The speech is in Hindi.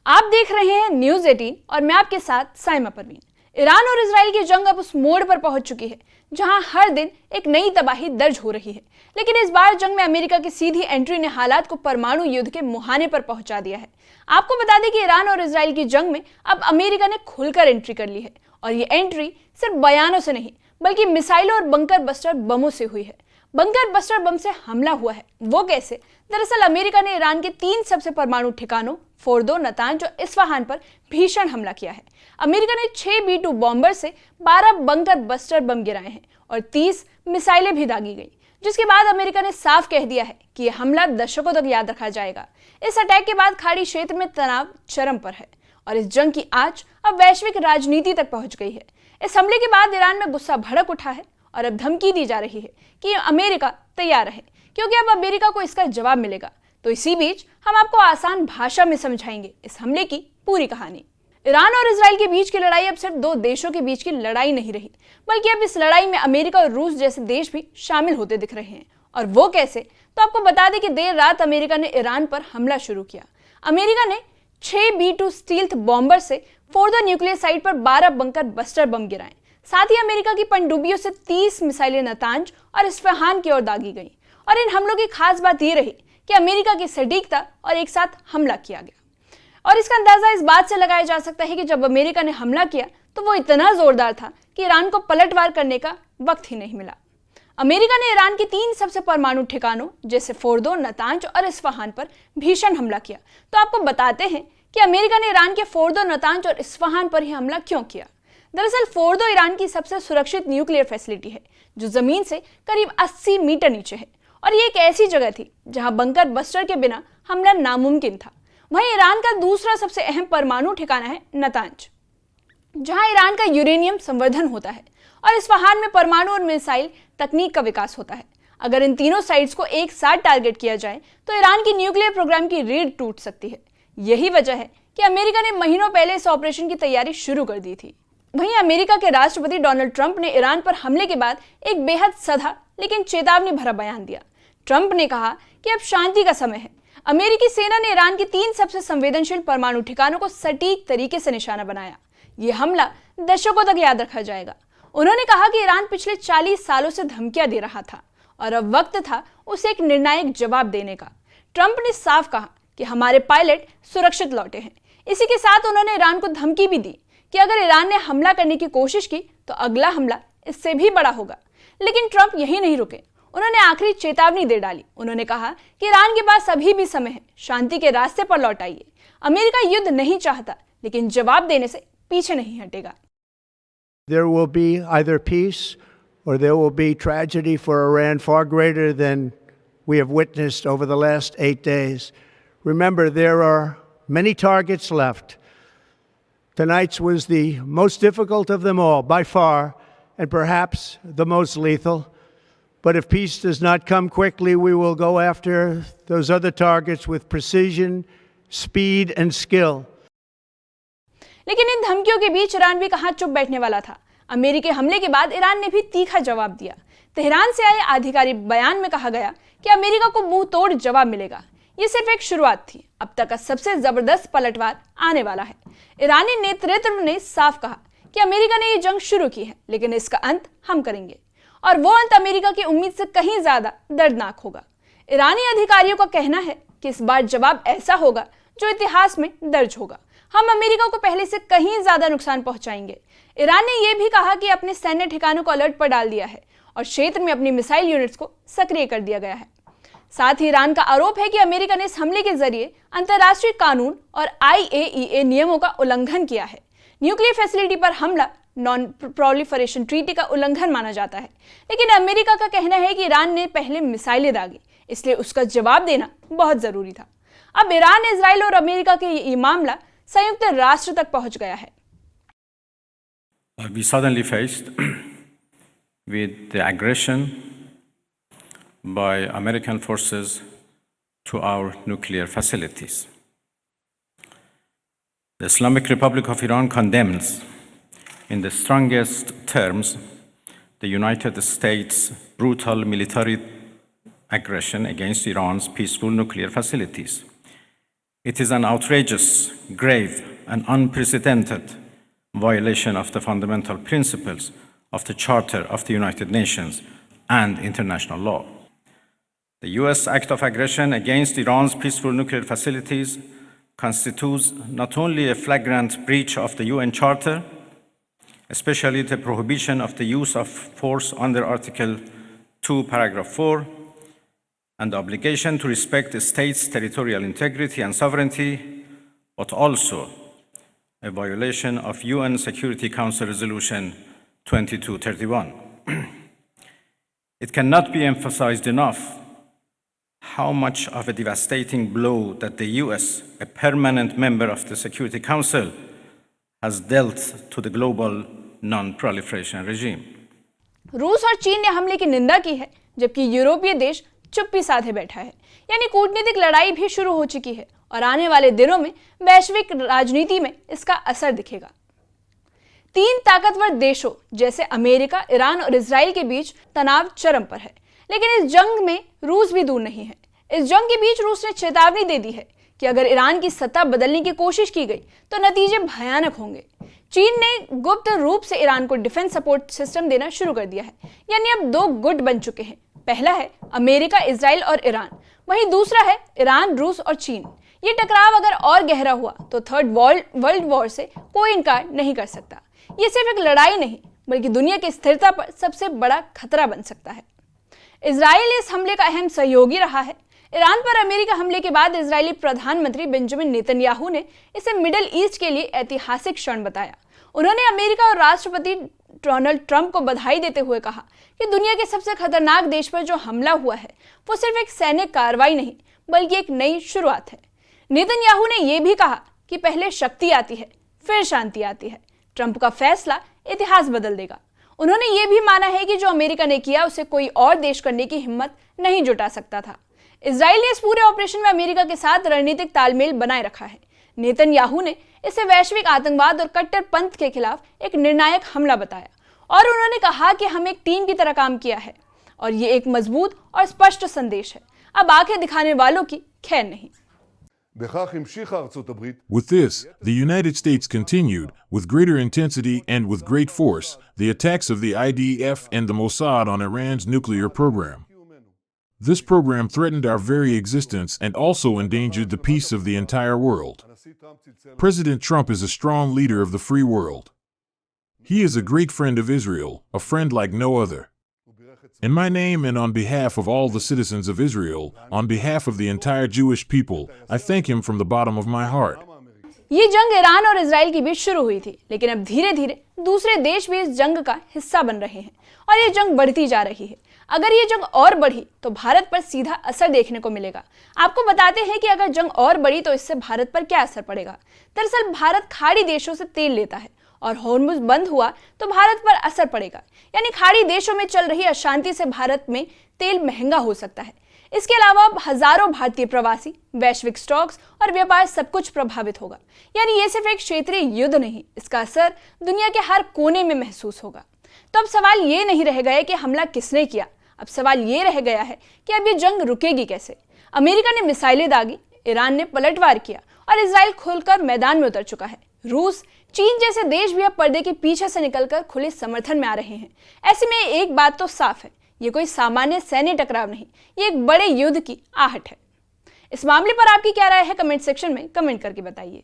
आप देख रहे हैं न्यूज 18 और मैं आपके साथ साइमा परवीन। ईरान और इजराइल की जंग अब उस मोड़ पर पहुंच चुकी है जहां हर दिन एक नई तबाही दर्ज हो रही है। लेकिन इस बार जंग में अमेरिका की सीधी एंट्री ने हालात को परमाणु युद्ध के मुहाने पर पहुंचा दिया है। आपको बता दें कि ईरान और इजराइल की जंग में अब अमेरिका ने खुलकर एंट्री कर ली है और ये एंट्री सिर्फ बयानों से नहीं बल्कि मिसाइलों और बंकर बस्टर बमों से हुई है। बंकर बस्टर बम से हमला हुआ है, वो कैसे? दरअसल अमेरिका ने ईरान के 3 सबसे परमाणु ठिकानों फोर्दो, नतांज और इस्फहान पर भीषण हमला किया है। अमेरिका ने 6 B-2 बॉम्बर से 12 बंकर बस्टर बम गिराए हैं और 30 मिसाइलें भी दागी गई, जिसके बाद अमेरिका ने साफ कह दिया है कि यह हमला दशकों तक याद रखा जाएगा। इस अटैक के बाद खाड़ी क्षेत्र में तनाव चरम पर है और इस जंग की आंच अब वैश्विक राजनीति तक पहुंच गई है। इस हमले के बाद ईरान में गुस्सा भड़क उठा है और अब धमकी दी जा रही है कि अमेरिका तैयार रहे, क्योंकि अब अमेरिका को इसका जवाब मिलेगा। तो इसी बीच हम आपको आसान भाषा में समझाएंगे इस हमले की पूरी कहानी। ईरान और इजराइल के बीच की लड़ाई अब सिर्फ 2 देशों के बीच की लड़ाई नहीं रही, बल्कि अब इस लड़ाई में अमेरिका और रूस जैसे देश भी शामिल होते दिख रहे हैं। और वो कैसे? तो आपको बता दें कि देर रात अमेरिका ने ईरान पर हमला शुरू किया। अमेरिका ने 6 B-2 स्टील्थ बॉम्बर से फोर्दो न्यूक्लियर साइट पर 12 बंकर बस्टर बम गिराए। साथ ही अमेरिका की पनडुब्बियों से 30 मिसाइलें नतांज और इस्फहान की ओर दागी गई। और इन हमलों की खास बात यह रही कि अमेरिका की सटीकता और एक साथ हमला किया गया। और इसका अंदाजा इस बात से लगाया जा सकता है कि जब अमेरिका ने हमला किया तो वो इतना जोरदार था कि ईरान को पलटवार करने का वक्त ही नहीं मिला। अमेरिका ने ईरान के 3 सबसे परमाणु ठिकानों जैसे फोर्दो, नतांज और इस्फहान पर भीषण हमला किया। तो आपको बताते हैं कि अमेरिका ने ईरान के फोर्दो, नतांज और इस्फहान पर ही हमला क्यों किया। दरअसल फोर्दो ईरान की सबसे सुरक्षित न्यूक्लियर फैसिलिटी है जो जमीन से करीब 80 मीटर नीचे है और ये एक ऐसी जगह थी जहां बंकर बस्टर के बिना हमला नामुमकिन था। वहीं ईरान का दूसरा सबसे अहम परमाणु ठिकाना है नतांज, जहां ईरान का यूरेनियम संवर्धन होता है और इस्फहान में परमाणु और मिसाइल तकनीक का विकास होता है। अगर इन तीनों साइट्स को एक साथ टारगेट किया जाए तो ईरान की न्यूक्लियर प्रोग्राम की रीढ़ टूट सकती है। यही वजह है कि अमेरिका ने महीनों पहले इस ऑपरेशन की तैयारी शुरू कर दी थी। वहीं अमेरिका के राष्ट्रपति डोनाल्ड ट्रंप ने ईरान पर हमले के बाद एक बेहद सधा लेकिन चेतावनी भरा बयान दिया। ट्रंप ने कहा कि अब शांति का समय है। अमेरिकी सेना ने ईरान के 3 सबसे संवेदनशील परमाणु ठिकानों को सटीक तरीके से निशाना बनाया। यह हमला दशकों तक याद रखा जाएगा। उन्होंने कहा कि ईरान पिछले 40 सालों से धमकियां दे रहा था और अब वक्त था उसे एक निर्णायक जवाब देने का। ट्रंप ने साफ कहा कि हमारे पायलट सुरक्षित लौटे हैं। इसी के साथ उन्होंने ईरान को धमकी भी दी कि अगर ईरान ने हमला करने की कोशिश की तो अगला हमला इससे भी बड़ा होगा। लेकिन ट्रंप यही नहीं रुके, उन्होंने आखिरी चेतावनी दे डाली। उन्होंने कहा कि ईरान के पास अभी भी समय है, शांति के रास्ते पर लौट आइए। अमेरिका युद्ध नहीं चाहता लेकिन जवाब देने से पीछे नहीं हटेगा। There will be either peace or there will be tragedy for Iran far greater than we have witnessed over the last 8 days. Remember, there are many targets left. Tonight's was the most difficult of them all, by far, and perhaps the most lethal. But if peace does not come quickly, we will go after those other targets with precision, speed, and skill. लेकिन इन धमकियों के बीच ईरान भी कहां चुप बैठने वाला था। अमेरिकी हमले के बाद ईरान ने भी तीखा जवाब दिया। तेहरान से आए आधिकारिक बयान में कहा गया कि अमेरिका को मुंह तोड़ जवाब मिलेगा। ये सिर्फ एक शुरुआत थी, अब तक का सबसे जबरदस्त पलटवार आने वाला है। ईरानी नेतृत्व ने साफ कहा कि अमेरिका ने ये जंग शुरू की है लेकिन इसका अंत हम करेंगे और वो अंत अमेरिका की उम्मीद से कहीं ज्यादा दर्दनाक होगा। ईरानी अधिकारियों का कहना है कि इस बार जवाब ऐसा होगा जो इतिहास में दर्ज होगा। हम अमेरिका को पहले से कहीं ज्यादा नुकसान पहुंचाएंगे। ईरान ने यह भी कहा कि अपने सैन्य ठिकानों को अलर्ट पर डाल दिया है और क्षेत्र में अपनी मिसाइल यूनिट्स को सक्रिय कर दिया गया है। साथ ही ईरान का आरोप है कि अमेरिका ने इस हमले के जरिए अंतर्राष्ट्रीय कानून और IAEA नियमों का उल्लंघन किया है। न्यूक्लियर फैसिलिटी पर हमला नॉन प्रोलिफरेशन ट्रीटी का उल्लंघन माना जाता है, लेकिन अमेरिका का कहना है कि ईरान ने पहले मिसाइलें दागी, इसलिए उसका जवाब देना बहुत जरूरी था। अब ईरान, इजराइल और अमेरिका के ये मामला संयुक्त राष्ट्र तक पहुंच गया है। We suddenly faced with the aggression by American forces to our nuclear facilities. The Islamic Republic of Iran condemns in the strongest terms the United States' brutal military aggression against Iran's peaceful nuclear facilities. It is an outrageous, grave, and unprecedented violation of the fundamental principles of the Charter of the United Nations and international law. The US act of aggression against Iran's peaceful nuclear facilities constitutes not only a flagrant breach of the UN Charter, especially the prohibition of the use of force under Article 2, Paragraph 4, and the obligation to respect the state's territorial integrity and sovereignty, but also a violation of UN Security Council Resolution 2231. It cannot be emphasized enough how much of a devastating blow that the US, a permanent member of the Security Council, has dealt to the global non-proliferation regime. रूस और चीन ने हमले की निंदा की है, जबकि यूरोपीय देश चुप्पी साधे बैठा है। यानी कूटनीतिक लड़ाई भी शुरू हो चुकी है और आने वाले दिनों में वैश्विक राजनीति में इसका असर दिखेगा। तीन ताकतवर देशों जैसे अमेरिका, ईरान और इजराइल के बीच तनाव चरम पर है, लेकिन इस जंग में रूस भी दूर नहीं है। इस जंग के बीच रूस ने चेतावनी दे दी है कि अगर ईरान की सत्ता बदलने की कोशिश की गई तो नतीजे भयानक होंगे। चीन ने गुप्त रूप से ईरान को डिफेंस सपोर्ट सिस्टम देना शुरू कर दिया है, यानी अब दो गुट बन चुके हैं। पहला है अमेरिका, इजराइल और ईरान, वहीं दूसरा है ईरान, रूस और चीन। ये टकराव अगर और गहरा हुआ तो थर्ड वर्ल्ड वॉर से कोई इनकार नहीं कर सकता। ये सिर्फ एक लड़ाई नहीं बल्कि दुनिया की स्थिरता पर सबसे बड़ा खतरा बन सकता है। इजराइल इस हमले का अहम सहयोगी रहा है। ईरान पर अमेरिका हमले के बाद इजरायली प्रधानमंत्री बेंजामिन नेतन्याहू ने इसे मिडिल ईस्ट के लिए ऐतिहासिक क्षण बताया। उन्होंने अमेरिका और राष्ट्रपति डोनाल्ड ट्रंप को बधाई देते हुए कहा कि दुनिया के सबसे खतरनाक देश पर जो हमला हुआ है वो सिर्फ एक सैनिक कार्रवाई नहीं बल्कि एक नई शुरुआत है। नेतन्याहू ने यह भी कहा कि पहले शक्ति आती है फिर शांति आती है। ट्रंप का फैसला इतिहास बदल देगा। उन्होंने ये भी माना है कि जो अमेरिका ने किया उसे कोई और देश करने की हिम्मत नहीं जुटा सकता था। इजराइल ने इस पूरे ऑपरेशन में अमेरिका के साथ रणनीतिक तालमेल बनाए रखा है। नेतन्याहू ने इसे वैश्विक आतंकवाद और कट्टरपंथ के खिलाफ एक निर्णायक हमला बताया और उन्होंने कहा कि हम एक टीम की तरह काम किया है और ये एक मजबूत और स्पष्ट संदेश है। अब आंखें दिखाने वालों की खैर नहीं। With this, the United States continued, with greater intensity and with great force, the attacks of the IDF and the Mossad on Iran's nuclear program. This program threatened our very existence and also endangered the peace of the entire world. President Trump is a strong leader of the free world. He is a great friend of Israel, a friend like no other. In my name and on behalf of all the citizens of Israel, on behalf of the entire Jewish people, I thank him from the bottom of my heart. ये जंग ईरान और इजराइल के बीच शुरू हुई थी, लेकिन अब धीरे धीरे दूसरे देश भी इस जंग का हिस्सा बन रहे हैं और ये जंग बढ़ती जा रही है। अगर ये जंग और बढ़ी तो भारत पर सीधा असर देखने को मिलेगा। आपको बताते हैं कि अगर जंग और बढ़ी तो इससे भारत पर क्या असर पड़ेगा। दरअसल भारत खाड़ी देशों से तेल लेता है और हॉर्मुज़ बंद हुआ तो भारत पर असर पड़ेगा, यानी खाड़ी देशों में चल रही अशांति से भारत में तेल महंगा हो सकता है। इसके अलावा हजारों भारतीय प्रवासी, वैश्विक स्टॉक्स और व्यापार सब कुछ प्रभावित होगा। यानी ये सिर्फ एक क्षेत्रीय युद्ध नहीं, इसका असर दुनिया के हर कोने में महसूस होगा। तो अब सवाल ये नहीं रह गया कि हमला किसने किया, अब सवाल ये रह गया है कि अब ये जंग रुकेगी कैसे। अमेरिका ने मिसाइलें दागी, ईरान ने पलटवार किया और इजराइल खुलकर मैदान में उतर चुका है। रूस, चीन जैसे देश भी अब पर्दे के पीछे से निकलकर खुले समर्थन में आ रहे हैं। ऐसे में एक बात तो साफ है, ये कोई सामान्य सैन्य टकराव नहीं, ये एक बड़े युद्ध की आहट है। इस मामले पर आपकी क्या राय है, कमेंट सेक्शन में कमेंट करके बताइए।